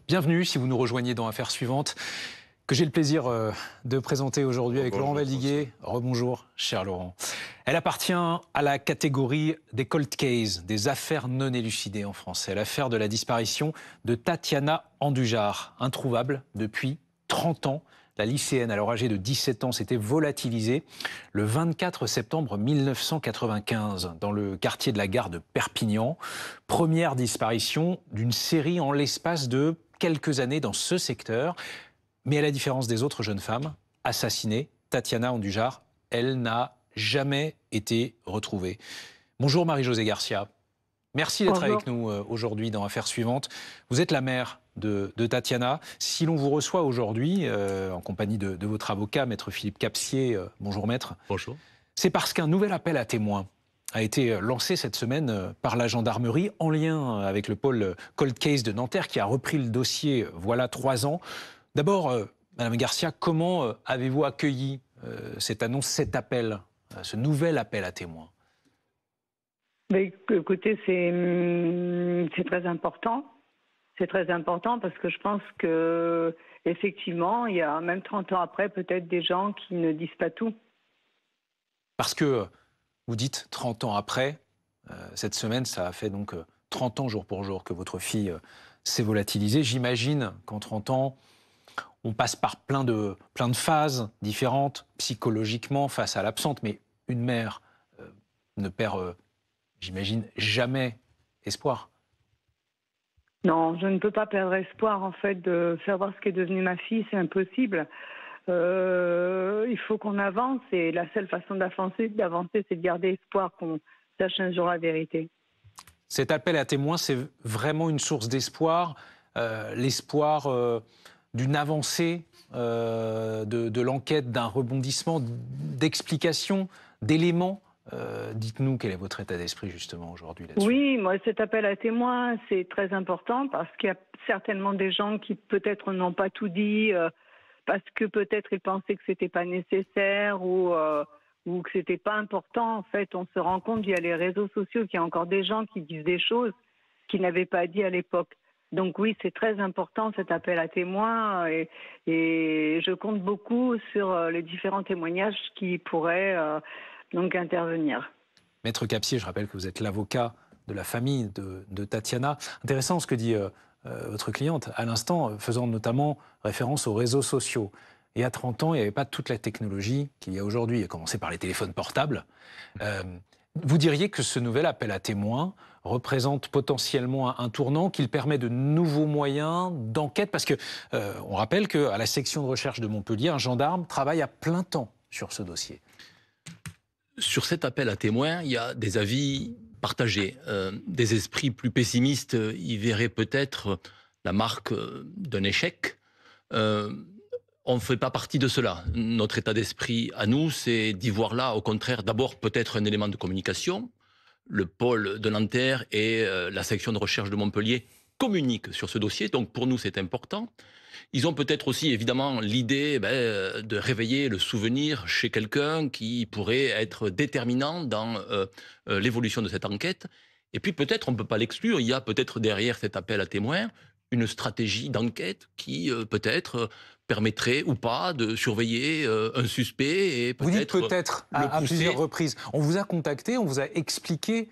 Bienvenue si vous nous rejoignez dans Affaires suivantes, que j'ai le plaisir de présenter aujourd'hui avec Laurent Valdiguier. Rebonjour, cher Laurent. Elle appartient à la catégorie des cold cases, des affaires non élucidées en français. L'affaire de la disparition de Tatiana Andujar, introuvable depuis 30 ans. La lycéenne, alors âgée de 17 ans, s'était volatilisée le 24 septembre 1995 dans le quartier de la gare de Perpignan. Première disparition d'une série en l'espace de quelques années dans ce secteur. Mais à la différence des autres jeunes femmes assassinées, Tatiana Andujar, elle n'a jamais été retrouvée. Bonjour Marie-Josée Garcia. Merci d'être avec nous aujourd'hui dans Affaires suivantes. Vous êtes la mère de Tatiana. Si l'on vous reçoit aujourd'hui, en compagnie de votre avocat, maître Philippe Capsier, bonjour maître. Bonjour. C'est parce qu'un nouvel appel à témoins a été lancé cette semaine par la gendarmerie en lien avec le pôle Cold Case de Nanterre qui a repris le dossier voilà 3 ans. D'abord, Madame Garcia, comment avez-vous accueilli cette annonce, cet appel, ce nouvel appel à témoins? Écoutez, c'est très important. C'est très important parce que je pense que effectivement, il y a même 30 ans après, peut-être des gens qui ne disent pas tout. Parce que vous dites 30 ans après, cette semaine, ça a fait donc 30 ans jour pour jour que votre fille s'est volatilisée. J'imagine qu'en 30 ans, on passe par plein de phases différentes, psychologiquement, face à l'absente. Mais une mère ne perd, j'imagine, jamais espoir. Non, je ne peux pas perdre espoir, en fait, de savoir ce qu'est devenue ma fille. C'est impossible. Il faut qu'on avance et la seule façon d'avancer, c'est de garder espoir qu'on sache un jour la vérité. Cet appel à témoins, c'est vraiment une source d'espoir, l'espoir d'une avancée de l'enquête, d'un rebondissement, d'explications, d'éléments. Dites-nous quel est votre état d'esprit justement aujourd'hui là-dessus. Oui, moi cet appel à témoins, c'est très important parce qu'il y a certainement des gens qui peut-être n'ont pas tout dit, parce que peut-être ils pensaient que c'était pas nécessaire ou que c'était pas important. En fait, on se rend compte via les réseaux sociaux qu'il y a encore des gens qui disent des choses qu'ils n'avaient pas dit à l'époque. Donc oui, c'est très important cet appel à témoins et je compte beaucoup sur les différents témoignages qui pourraient donc intervenir. Maître Capsier, je rappelle que vous êtes l'avocat de la famille de Tatiana. Intéressant ce que dit votre cliente à l'instant, faisant notamment référence aux réseaux sociaux. Et à 30 ans, il n'y avait pas toute la technologie qu'il y a aujourd'hui, à commencer par les téléphones portables. Vous diriez que ce nouvel appel à témoins représente potentiellement un tournant, qu'il permet de nouveaux moyens d'enquête, parce que on rappelle qu'à la section de recherche de Montpellier, un gendarme travaille à plein temps sur ce dossier. Sur cet appel à témoins, il y a des avis partagés. Des esprits plus pessimistes y verraient peut-être la marque d'un échec. On ne fait pas partie de cela. Notre état d'esprit à nous, c'est d'y voir là, au contraire, d'abord peut-être un élément de communication. Le pôle de Nanterre et la section de recherche de Montpellier communiquent sur ce dossier, donc pour nous c'est important. Ils ont peut-être aussi évidemment l'idée de réveiller le souvenir chez quelqu'un qui pourrait être déterminant dans l'évolution de cette enquête. Et puis peut-être, on ne peut pas l'exclure, il y a peut-être derrière cet appel à témoins une stratégie d'enquête qui peut-être permettrait ou pas de surveiller un suspect et peut-être... Vous dites peut-être à plusieurs reprises. On vous a contacté, on vous a expliqué...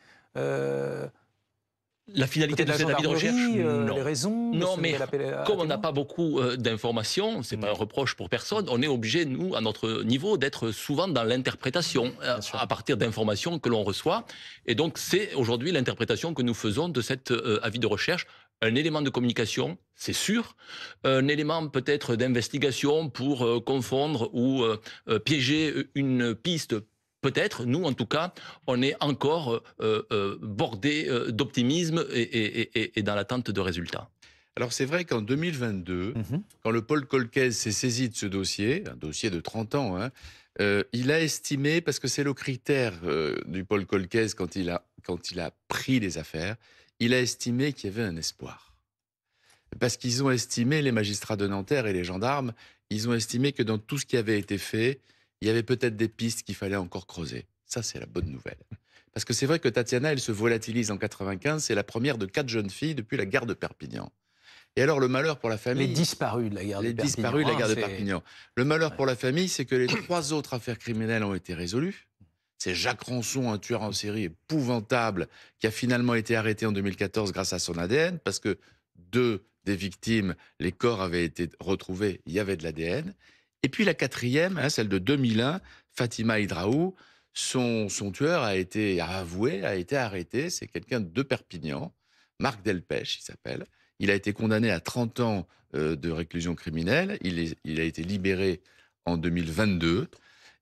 La finalité de cet avis de recherche, non. Les raisons. Non, mais comme on n'a pas beaucoup d'informations, c'est pas un reproche pour personne, on est obligé, nous, à notre niveau, d'être souvent dans l'interprétation à partir d'informations que l'on reçoit. Et donc, c'est aujourd'hui l'interprétation que nous faisons de cet avis de recherche. Un élément de communication, c'est sûr. Un élément peut-être d'investigation pour confondre ou piéger une piste. Peut-être, nous en tout cas, on est encore bordé d'optimisme et dans l'attente de résultats. Alors c'est vrai qu'en 2022, quand le pôle Colquez s'est saisi de ce dossier, un dossier de 30 ans, il a estimé, parce que c'est le critère du pôle Colquez quand il a pris les affaires, il a estimé qu'il y avait un espoir. Parce qu'ils ont estimé, les magistrats de Nanterre et les gendarmes, ils ont estimé que dans tout ce qui avait été fait, il y avait peut-être des pistes qu'il fallait encore creuser. Ça, c'est la bonne nouvelle. Parce que c'est vrai que Tatiana, elle se volatilise en 95, c'est la première de 4 jeunes filles depuis la gare de Perpignan. Et alors, le malheur pour la famille... Les disparus de la gare de Perpignan. Les disparus de la gare de Perpignan. Le malheur pour la famille, c'est que les 3 autres affaires criminelles ont été résolues. C'est Jacques Rançon, un tueur en série épouvantable, qui a finalement été arrêté en 2014 grâce à son ADN, parce que 2 des victimes, les corps avaient été retrouvés, il y avait de l'ADN. Et puis la 4e, celle de 2001, Fatima Hidraou, son tueur a été avoué, a été arrêté. C'est quelqu'un de Perpignan, Marc Delpech, il s'appelle. Il a été condamné à 30 ans de réclusion criminelle. Il a été libéré en 2022.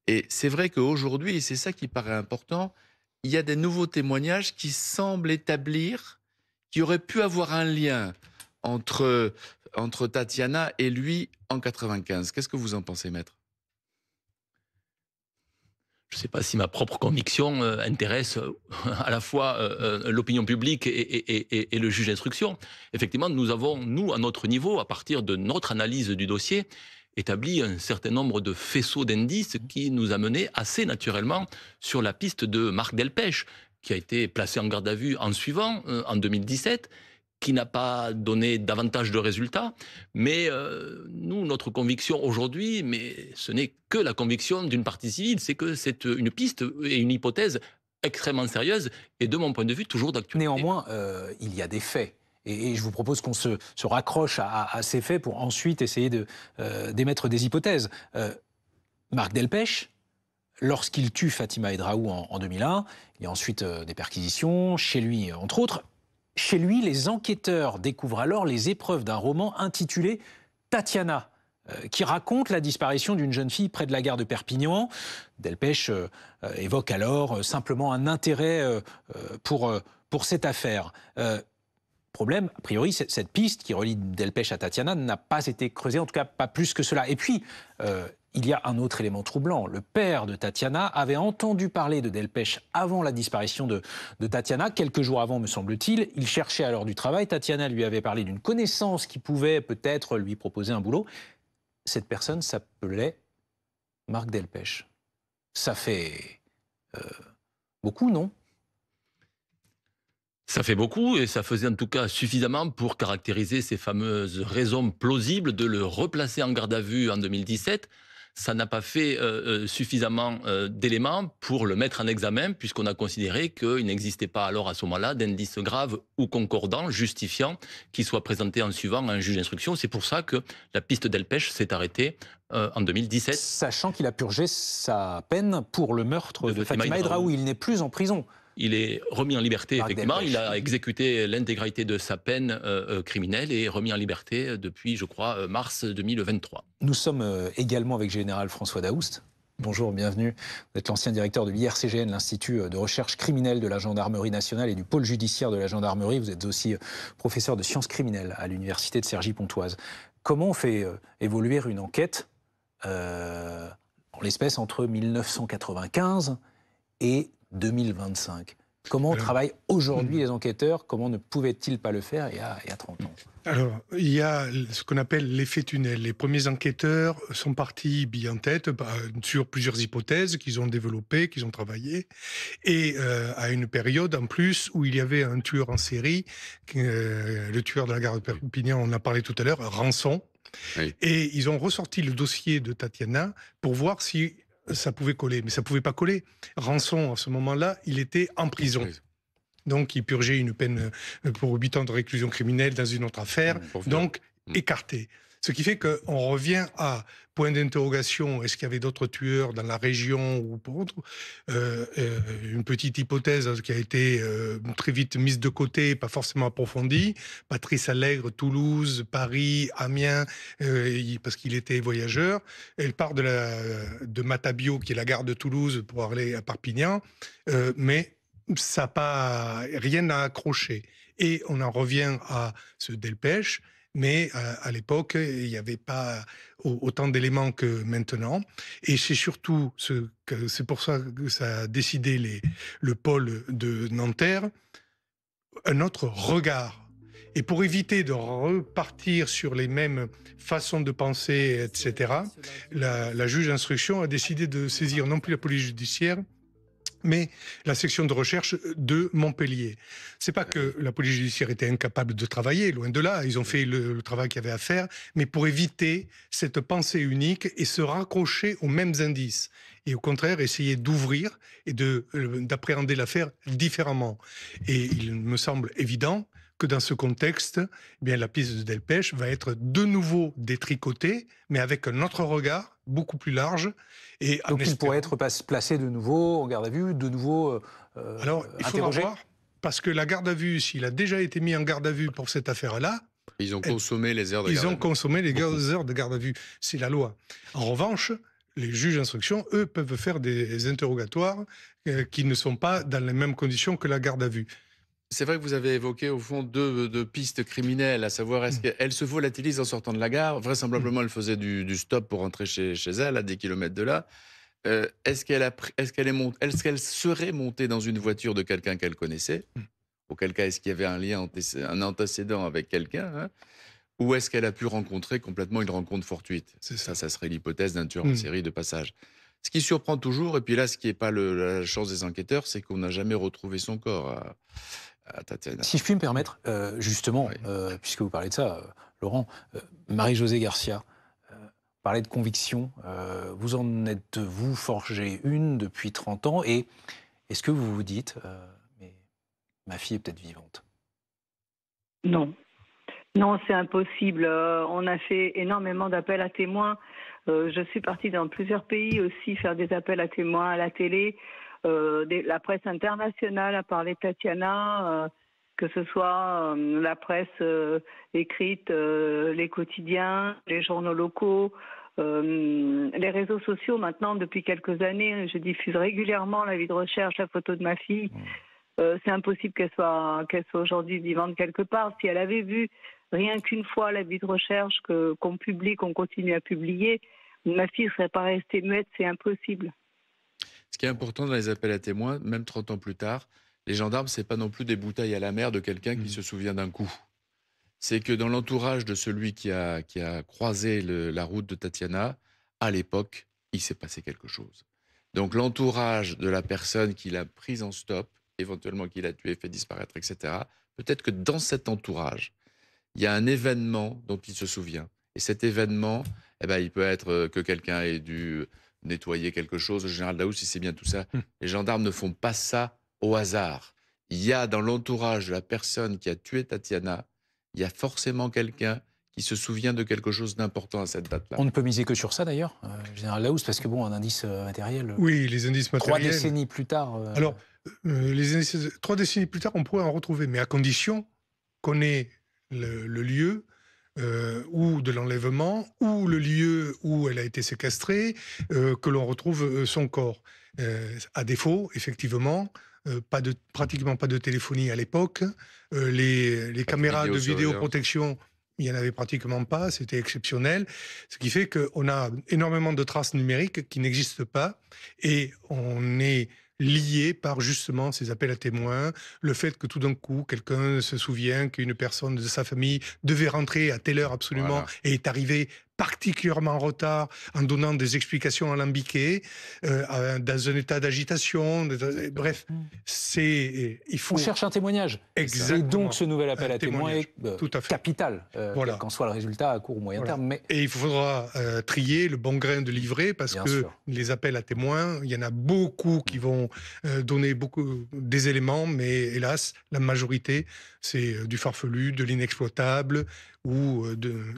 Et c'est vrai qu'aujourd'hui, et c'est ça qui paraît important, il y a des nouveaux témoignages qui semblent établir qu'il y aurait pu avoir un lien entre Tatiana et lui en 95. Qu'est-ce que vous en pensez, maître ? Je ne sais pas si ma propre conviction intéresse à la fois l'opinion publique et le juge d'instruction. Effectivement, nous avons, nous, à notre niveau, à partir de notre analyse du dossier, établi un certain nombre de faisceaux d'indices qui nous a menés assez naturellement sur la piste de Marc Delpech, qui a été placé en garde à vue en suivant, en 2017, qui n'a pas donné davantage de résultats. Mais nous, notre conviction aujourd'hui, mais ce n'est que la conviction d'une partie civile, c'est que c'est une piste et une hypothèse extrêmement sérieuse et, de mon point de vue, toujours d'actualité. Néanmoins, il y a des faits. Et je vous propose qu'on se raccroche à ces faits pour ensuite essayer d'émettre des hypothèses. Marc Delpech, lorsqu'il tue Fatima Hidraou en 2001, il y a ensuite des perquisitions, chez lui, entre autres. Chez lui, les enquêteurs découvrent alors les épreuves d'un roman intitulé Tatiana, qui raconte la disparition d'une jeune fille près de la gare de Perpignan. Delpech évoque alors simplement un intérêt pour cette affaire. Problème, a priori, cette piste qui relie Delpech à Tatiana n'a pas été creusée, en tout cas pas plus que cela. Et puis, il y a un autre élément troublant. Le père de Tatiana avait entendu parler de Delpech avant la disparition de Tatiana. Quelques jours avant, me semble-t-il, il cherchait alors du travail. Tatiana lui avait parlé d'une connaissance qui pouvait peut-être lui proposer un boulot. Cette personne s'appelait Marc Delpech. Ça fait beaucoup, non ? Ça fait beaucoup et ça faisait en tout cas suffisamment pour caractériser ces fameuses raisons plausibles de le replacer en garde à vue en 2017. Ça n'a pas fait suffisamment d'éléments pour le mettre en examen, puisqu'on a considéré qu'il n'existait pas alors à ce moment-là d'indices graves ou concordants justifiant qu'il soit présenté en suivant à un juge d'instruction. C'est pour ça que la piste Delpech s'est arrêtée en 2017. Sachant qu'il a purgé sa peine pour le meurtre de Fatima Hidraou, il n'est plus en prison. Il est remis en liberté, effectivement. Il a exécuté l'intégralité de sa peine criminelle et est remis en liberté depuis, je crois, mars 2023. Nous sommes également avec Général François Daoust. Bonjour, bienvenue. Vous êtes l'ancien directeur de l'IRCGN, l'Institut de recherche criminelle de la Gendarmerie nationale et du pôle judiciaire de la Gendarmerie. Vous êtes aussi professeur de sciences criminelles à l'Université de Cergy-Pontoise. Comment on fait évoluer une enquête, en l'espèce, entre 1995 et 2025. Comment travaillent aujourd'hui les enquêteurs? Comment ne pouvaient-ils pas le faire il y a 30 ans? Alors, il y a ce qu'on appelle l'effet tunnel. Les premiers enquêteurs sont partis billes en tête sur plusieurs hypothèses qu'ils ont développées, qu'ils ont travaillées, et à une période en plus où il y avait un tueur en série, le tueur de la gare de Perpignan, on en a parlé tout à l'heure, Rançon, oui. Et ils ont ressorti le dossier de Tatiana pour voir si ça pouvait coller, mais ça pouvait pas coller. Rançon, à ce moment-là, il était en prison. Oui. Donc, il purgeait une peine pour 8 ans de réclusion criminelle dans une autre affaire, donc écarté. Ce qui fait qu'on revient à point d'interrogation, est-ce qu'il y avait d'autres tueurs dans la région ou pour autre, une petite hypothèse qui a été très vite mise de côté, pas forcément approfondie. Patrice Allègre, Toulouse, Paris, Amiens, parce qu'il était voyageur. Elle part de Matabio, qui est la gare de Toulouse, pour aller à Perpignan, mais ça n'a pas rien à accrocher. Et on en revient à ce Delpech. Mais à l'époque, il n'y avait pas autant d'éléments que maintenant. Et c'est surtout c'est pour ça que ça a décidé le pôle de Nanterre, un autre regard. Et pour éviter de repartir sur les mêmes façons de penser, etc., la juge d'instruction a décidé de saisir non plus la police judiciaire, mais la section de recherche de Montpellier. C'est pas que la police judiciaire était incapable de travailler, loin de là, ils ont fait le travail qu'il y avait à faire, mais pour éviter cette pensée unique et se raccrocher aux mêmes indices. Et au contraire, essayer d'ouvrir et d'appréhender l'affaire différemment. Et il me semble évident que dans ce contexte, eh bien, la piste de Delpech va être de nouveau détricotée, mais avec un autre regard, beaucoup plus large. Et donc il pourrait être placé de nouveau en garde à vue, de nouveau alors, il faudra interrogé. voir, parce que la garde à vue, s'il a déjà été mis en garde à vue pour cette affaire-là, Ils ont consommé les heures de garde à vue. Ils ont consommé les heures de garde à vue. C'est la loi. En revanche, les juges d'instruction, eux, peuvent faire des interrogatoires qui ne sont pas dans les mêmes conditions que la garde à vue. C'est vrai que vous avez évoqué au fond deux pistes criminelles, à savoir est-ce qu'elle se volatilise en sortant de la gare. Vraisemblablement, elle faisait du stop pour rentrer chez elle, à des kilomètres de là. Est-ce qu'elle serait montée dans une voiture de quelqu'un qu'elle connaissait? Auquel cas, est-ce qu'il y avait un antécédent avec quelqu'un, hein? Ou est-ce qu'elle a pu rencontrer complètement une rencontre fortuite? Ça serait l'hypothèse d'un tueur en série de passage. Ce qui surprend toujours, et puis là, ce qui n'est pas la chance des enquêteurs, c'est qu'on n'a jamais retrouvé son corps à Tatiana. Si je puis me permettre, justement, puisque vous parlez de ça, Laurent, Marie-Josée Garcia, parler de conviction, vous en êtes, vous, forgé une depuis 30 ans, et est-ce que vous vous dites, mais ma fille est peut-être vivante? Non. Non, c'est impossible. On a fait énormément d'appels à témoins. Je suis partie dans plusieurs pays aussi faire des appels à témoins à la télé. La presse internationale a parlé de Tatiana, que ce soit la presse écrite, les quotidiens, les journaux locaux, les réseaux sociaux. Maintenant, depuis quelques années, je diffuse régulièrement l'avis de recherche, la photo de ma fille. C'est impossible qu'elle soit aujourd'hui vivante quelque part. Si elle avait vu rien qu'une fois l'avis de recherche qu'on publie, qu'on continue à publier, ma fille ne serait pas restée muette, c'est impossible. Ce qui est important dans les appels à témoins, même 30 ans plus tard, les gendarmes, ce n'est pas non plus des bouteilles à la mer de quelqu'un qui se souvient d'un coup. C'est que dans l'entourage de celui qui a croisé la route de Tatiana, à l'époque, il s'est passé quelque chose. Donc l'entourage de la personne qui l'a prise en stop, éventuellement qui l'a tuée, fait disparaître, etc., peut-être que dans cet entourage, il y a un événement dont il se souvient. Et cet événement, il peut être que quelqu'un ait dû nettoyer quelque chose. Le général Daoust, si c'est bien tout ça. Les gendarmes ne font pas ça au hasard. Il y a dans l'entourage de la personne qui a tué Tatiana, il y a forcément quelqu'un qui se souvient de quelque chose d'important à cette date-là. On ne peut miser que sur ça d'ailleurs, général Daoust, parce que un indice matériel... Oui, les indices matériels... 3 décennies plus tard... Alors, 3 décennies plus tard, on pourrait en retrouver, mais à condition qu'on ait le lieu ou de l'enlèvement, ou le lieu où elle a été séquestrée, que l'on retrouve son corps. À défaut, effectivement, pratiquement pas de téléphonie à l'époque. Les caméras de vidéoprotection, il n'y en avait pratiquement pas, c'était exceptionnel. Ce qui fait qu'on a énormément de traces numériques qui n'existent pas, et on est lié par justement ces appels à témoins, le fait que tout d'un coup, quelqu'un se souvient qu'une personne de sa famille devait rentrer à telle heure absolument et est arrivée particulièrement en retard, en donnant des explications alambiquées, dans un état d'agitation. Bref, il faut... On cherche un témoignage. Exactement. Et donc ce nouvel appel à témoins est capital, quel qu'en soit le résultat à court ou moyen terme. Mais... Et il faudra trier le bon grain de livret, parce que les appels à témoins, il y en a beaucoup qui vont donner des éléments, mais hélas, la majorité, c'est du farfelu, de l'inexploitable ou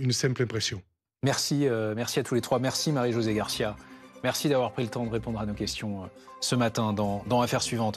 une simple impression. Merci à tous les trois. Merci Marie-Josée Garcia. Merci d'avoir pris le temps de répondre à nos questions ce matin dans Affaires suivantes.